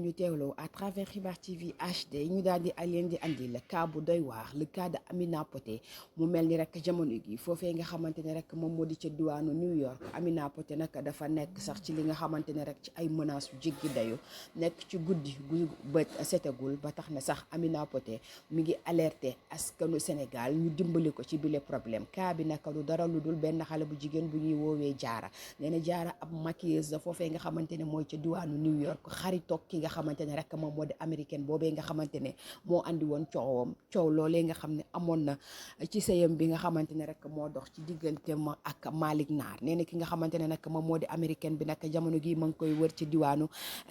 ñu teewloo à travers Xibaar TV HD ñu daal di leen di andi le cas bu doy waar le cas de Amina Poté mu mel ni rek jamono gi foofee nga xamante ne rek moom moo di ca diwaanu New York Amina Poté nag dafa nekk sax ci li nga xamante ne rek ci ay menaces yu jéggi dayu nekk ci guddi gu bët setagul ba tax na sax Amina Poté mi ngi alerté askanu Sénégal ñu dimbali ko ci bile problème cas bi nag du dara lu dul benn xale bu jigéen bu ñuy woowee Jaara nee na Jaara ab maquilleuse la foofee nga xamante ne mooy ca diwaanu New York xaritoog ki nga xamante ne rek moom moo di américaine boobee nga xamante ne moo andi woon coow loolee nga xam ne amoon na ci sëyam bi nga xamante ne rek moo dox ci diggante ma ak Malick Naar nee na ki nga xamante ne nag moom moo di américaine bi nag jamono gi ma ngi koy wër ci diwaanu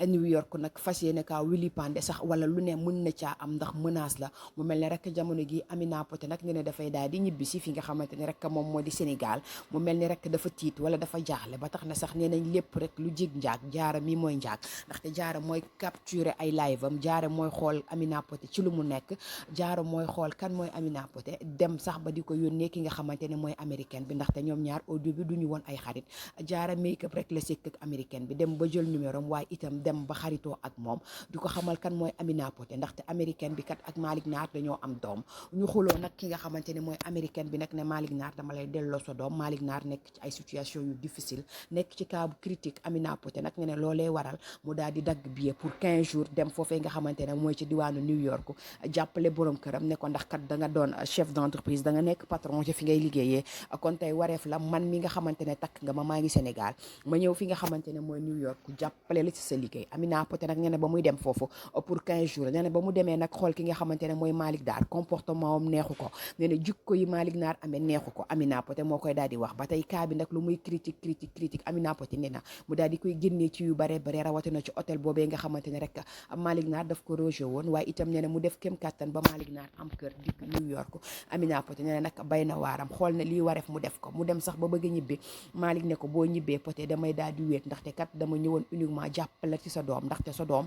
New York nag fas yéene kaa Willy Pandé sax wala lu ne mën na caa am ndax menace la mu mel ne rek jamono gi Amina Poté nag nee na dafay daal di ñibbi si fi nga xamante ne rek moom moo di Sénégal mu mel ni rek dafa tiit wala dafa jaaxle ba tax na sax nee nañ lépp rek lu jig njaag Jaara mi mooy njaag ndaxte Jaara mooy capturer ay live am Jaara mooy xool Amina Poté ci lu mu nekk Jaara mooy xool kan mooy Amina Poté dem sax ba di ko yónnee ki nga xamante ne mooy américaine bi ndaxte ñoom ñaar au début du ñu woon ay xarit Jaara make-up rek la sekk ak américaine bi dem ba jël numéro am waaye itam dem ba xaritoo ak moom di ko xamal kan mooy Amina Poté ndaxte américaine bi kat ak Malick Naar dañoo am doom ñu xuloo nag ki nga xamante ne mooy américaine bi nag ne Malick Naar dama lay delloo sa doom Malick Naar nekk ci ay situation yu difficile nekk ci cas bu critique Amina Poté nag ne loolee waral mu daal di dagg billet pour 15 jours dem foofee nga xamante ne mooy ci diwaanu New York jàppale borom këram ne ko ndax kat da nga doon chef d'entreprise da nga nekk patron ci fi ngay liggéeyee kon tey wareef la man mi nga xamante ne takk nga ma maa ngi Sénégal ma ñëw fi nga xamante ne mooy New York jàppale la ci sa liggéey Amina Poté nag nee na ba muy dem foofu pour 15 jours nee na ba mu demee nag xool ki nga xamante ne mooy Malick Naar comportement am neexu ko nee na jikko yi Malick Naar amee neexu ko Amina Poté moo koy daal di wax ba tey cas bi nag lu muy critique Amina Poté nee na mu daal di koy génnee ci yu bare rawatina ci hôtel boobee nga xamante ne rek Malick Naar daf ko rejeté woon waaye itam nee na mu def kem kattan ba Malick Naar am kër di New York Amina Poté nee na nag bay na waaram xool na lii wareef mu def ko mu dem sax ba bëgg a ñibbi Malick ne ko boo ñibbee Poté damay daal di wéet ndaxte kat dama ñëwoon uniquement jàppale ci sa doom ndaxte sa doom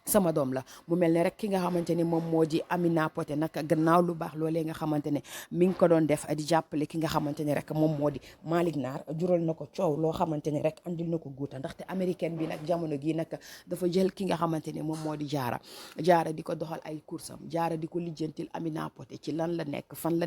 sama doom la mu mel ne rek ki nga xamante ne moom moo di Amina Poté nag gannaaw lu baax loolee nga xamante ne mi ngi ko doon def di jàppale ki nga xamante ne rek moom moo di Malick Naar jural na ko coow loo xamante ne rek andil na ko guuta ndaxte américaine bi nag jamono gi nag dafa jël ki nga xamante ne moom moo di jaara di ko doxal ay kursam jaara di ko lijjantil Amina Poté ci lan la nekk fan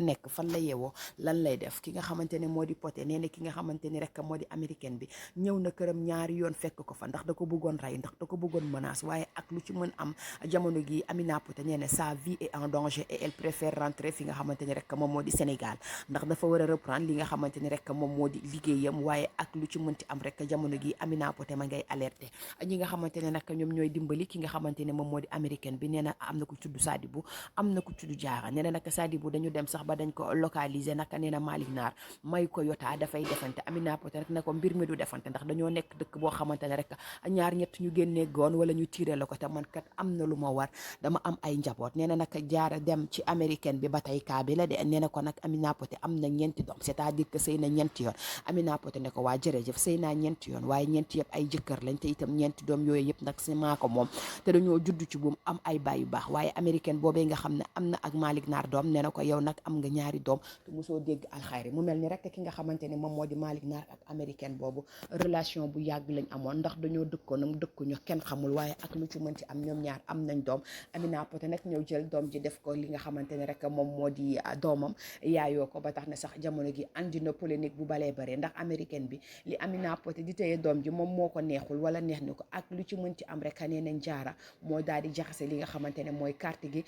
la yeewoo lan lay def ki nga xamante ne moo di Poté nee na ki nga xamante ni rek moo di américaine bi ñëw na këram ñaari yoon fekk ko fa ndax da ko bëggoon rey ndax da ko bëggoon menace waaye ak lu ci mën am jamono gi Amina Poté nee na sa vie est en danger et elle préfère rentrer fi nga xamante ni rek moom moo di Sénégal ndax dafa war a reprendre li nga xamante ni rek moom moo di liggéeyam waaye ak lu ci mënti am rek jamono gi Amina Poté ma ngay alerté ñi nga xamante ne nag ñoom ñooy dimbali ki nga xamante ne moom moo di américaine bi nee na am na ku tudd Sadibou am na ku tudd Jaara nee na nag Sadibou dañu dem sax ba dañ ko localiser nag nee na Malick Naar may ko yotaa dafay defante Amina Poté nag ne ko mbir mi du defante ndax dañoo nekk dëkk boo xamante ne rek ñaar ñett ñu génnee goon wala ñu tiire la ko te man kat am na lu ma war dama am ay njaboot nee na nag Jaara dem ci américaine bi ba tey kaa bi la de nee na ko nag Amina Poté am na ñeenti doom c'est-à-dire que sëy na ñeenti yoon Amina Poté ne ko waa jërëjëf sëy naa ñeenti yoon waaye ñeenti yëpp ay jëkkër lañ te itam ñeenti doom yooyu yëpp nag si maa ko moom te dañoo judd ci buum am ay baay yu baax waaye américaine boobee nga xam ne am na ak Malick Naar doom nee na ko yow nag am nga ñaari doom te mosoo dégg alxayri mu mel ni rek ki nga xamante ne moom moo di Malick Naar ak américaine boobu relation bu yàgg lañ amoon ndax dañoo dëkkoonam dëkkuñu kenn xamul waaye ak lu ci mënti am ñoom ñaar am nañ doom Amina Poté nag ñëw jël doom ji def ko li nga xamante ne rek moom moo di doomam yaayoo ko ba tax ne sax jamono gi andi na polémique bu balee bare ndax américaine bi li Amina Poté di téye doom ji moom moo ko neexul wala neex na ko ak lu ci mënti am rek nee nañ Jaara moo daal di jaxase li nga xamante ne mooy carte gi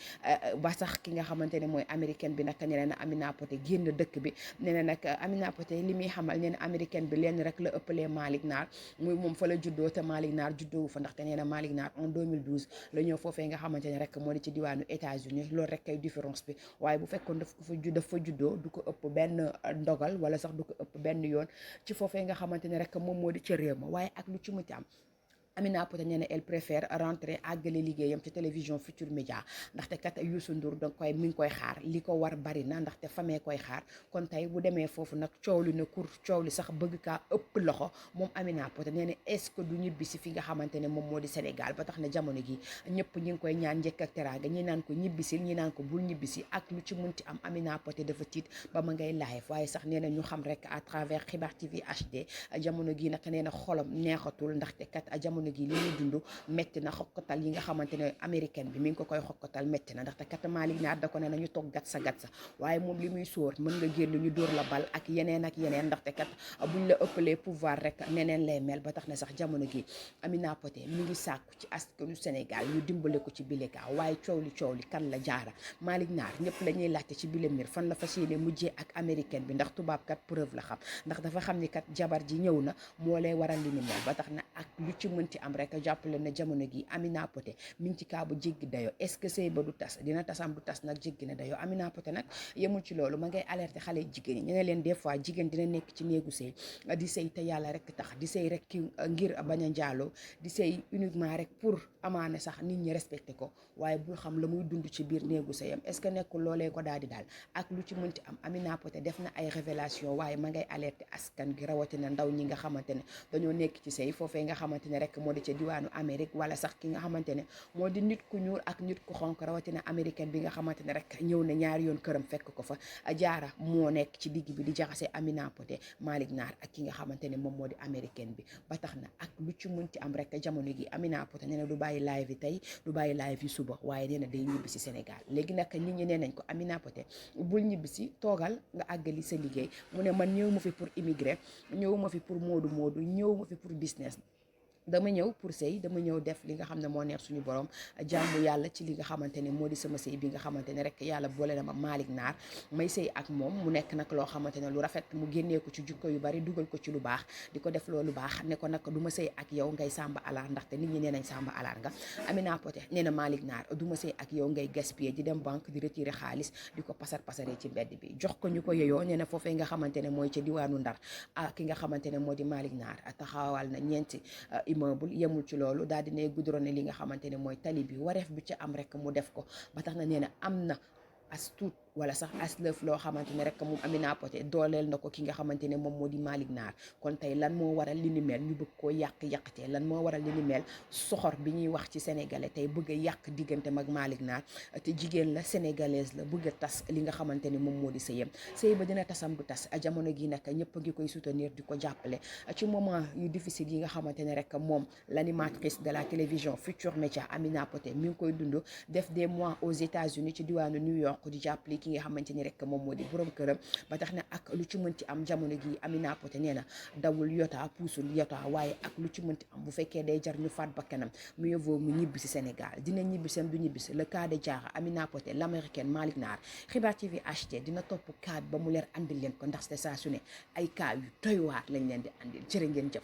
ba sax ki nga xamante ne mooy américaine bi nag nee na Amina Poté génn dëkk bi nee na nag Amina Poté li muy xamal nee na américaine bi lenn rek la ëppalee Malick Naar muy moom fa la juddoo te Malick Naar juddoo fa ndaxte nee na Malick Naar en 2012 la ñëw foofee nga xamante ne rek moo di ci diwaanu États-Unis loolu rek kay différence bi waaye bu fekkoon dafa juddoo du ko ëpp benn ndogal wala sax du ko ëpp benn yoon ci foofee nga xamante ne rek moom moo di ca réew ma waaye ak lu ci mënti am Amina Poté nee na elle préfère rentrer àggale liggéeyam ci télévision Futur Média ndaxte kat Youssou Ndour mi ngi koy xaar li ko war bari na ndaxte famee koy xaar kon tey bu demee foofu nag coow li na kur coow li sax bëgg kaa ëpp loxo moom Amina Poté nee na est-ce que du ñibbi si fi nga xamante ne moom moo di Sénégal ba tax na jamono gi ñëpp ñi ngi koy ñaan njëkk ak teraanga ñi naan ko ñibbisil ñi naan ko bul ñibbisi ak lu ci mënti am Amina Poté dafa tiit ba ma ngay live waaye sax nee na ñu xam rek à travers Xibaar TV HD jamono gi nag nee na xolam neexatul ndaxte kat jamono jamono gi li ñuy dund métti na xokkatal yi nga xamante ne américaine bi mi ngi ko koy xokkatal métti na ndaxte kat Malick Naar da ko ne nañu toog gat sa waaye moom li muy sóor mën nga génn ñu dóor la bal ak yeneen ndaxte kat buñ la ëppalee pouvoir rek neneen lay mel ba tax na sax jamono gi Amina Poté mi ngi sàkku ci askanu Sénégal ñu dimbale ko ci bile kaa waaye coow li kan la jaara Malick Naar ñëpp la ñuy laajte ci bile mbir fan la fas yéene mujjee ak américaine bi ndax tubaab kat preuve la xam ndax dafa xam ni kat jabar ji ñëw na moo lay waral li ni mel ba tax na ak lu ci mënti am rek jàppale na jamono gi Amina Poté mi ngi ci kaa bu jéggi dayo est-ce que sëy ba du tas dina tasam du tas nag jéggi na dayo Amina Poté nag yemul ci loolu ma ngay alerté xale jigéen ñi ñu ne leen des fois jigéen dina nekk ci néegu sëy di sëy te yàlla rek tax di sëy rek ngir bañ a njaaloo di sëy uniquement rek pour amaane sax nit ñi respecté ko waaye bul xam la muy dund ci biir néegu sëyam est-ce que nekkul loolee ko daal di daal ak lu ci mënti am Amina Poté def na ay révélation waaye ma ngay alerté askan gi rawatina ndaw ñi nga xamante ne dañoo nekk ci sëy foofee nga xamante ne rek moo di ca diwaanu Amérique wala sax ki nga xamante ne moo di nit ku ñuul ak nit ku xonk rawatina américaine bi nga xamante ne rek ñëw na ñaari yoon këram fekk ko fa jaara moo nekk ci digg bi di jaxase Amina Poté Malick Naar ak ki nga xamante ne moom moo di américaine bi ba tax na ak lu ci mënti am rek jamono gi Amina Poté nee na du bàyyi live yi tey du bàyyi live yi suba waaye nee na day ñibbi si Sénégal léegi nag nit ñi nee nañ ko Amina Poté bul ñibbi si toogal nga àggali sa liggéey mu ne man ñëw ma fi pour immigré ñëw ma fi pour moodu ñëw ma fi pour business dama ñëw pour sëy dama ñëw def li nga xam ne moo neex suñu borom jàmmu yàlla ci li nga xamante ne moo di sama sëy bi nga xamante ne rek yàlla boole na ma Malick Naar may sëy ak moom mu nekk nag loo xamante ne lu rafet mu génnee ko ci jukko yu bari dugal ko ci lu baax di ko def loolu baax ne ko nag du ma sëy ak yow ngay sàmba alaar ndaxte nit ñi nee nañ sàmba alaar nga Amina Poté nee na Malick Naar du ma sëy ak yow ngay gaspiller di dem banque di retirer xaalis di ko pasaree ci mbedd bi jox ko ñu ko yeyoo nee na foofee nga xamante ne mooy ca diwaanu Ndar ki nga xamante ne moo di Malick Naar taxawal na ñeenti immeuble yemul ci loolu daal di ne goudronné li nga xamante ne mooy tali bi wareef bi ci am rek mu def ko ba tax na nee na am na as tuut wala sax as lëf loo xamante ne rek moom Amina Poté dooleel na ko ki nga xamante ne moom moo di Malick Naar kon tey lan moo waral li ni mel ñu bëgg koo yàqatee lan moo waral li ni mel soxor bi ñuy wax ci sénégalais tey bëgg a yàq diggante mag Malick Naar te jigéen la sénégalaise la bëgg a tas li nga xamante ne moom moo di sëyam sëy ba dina tasam du tas jamono gi nag ñëpp a ngi koy soutenir di ko jàppale ci moment yu difficile yi nga xamante ne rek moom l'animatrice de la télévision Futurs Médias Amina Poté mi ngi koy dund def des mois aux États-Unis ci diwaanu New York di jàppale ki nga xamante ni rek moom moo di borom këram ba tax na ak lu ci mënti am jamono gi Amina Poté nee na dawul yota puusul yota waaye ak lu ci mënti am bu fekkee day jar ñu faat bakkanam mieux vaut mu ñibbi si Sénégal dina ñibbi sem du ñibbi si le cas de Diarra Amina Poté l'américaine Malick Naar Xibaar TV HD dina topp cas ba mu leer andil leen ko ndax c'est saa su ne ay cas yu doy waar lañ leen di andil jërë ngeen jëf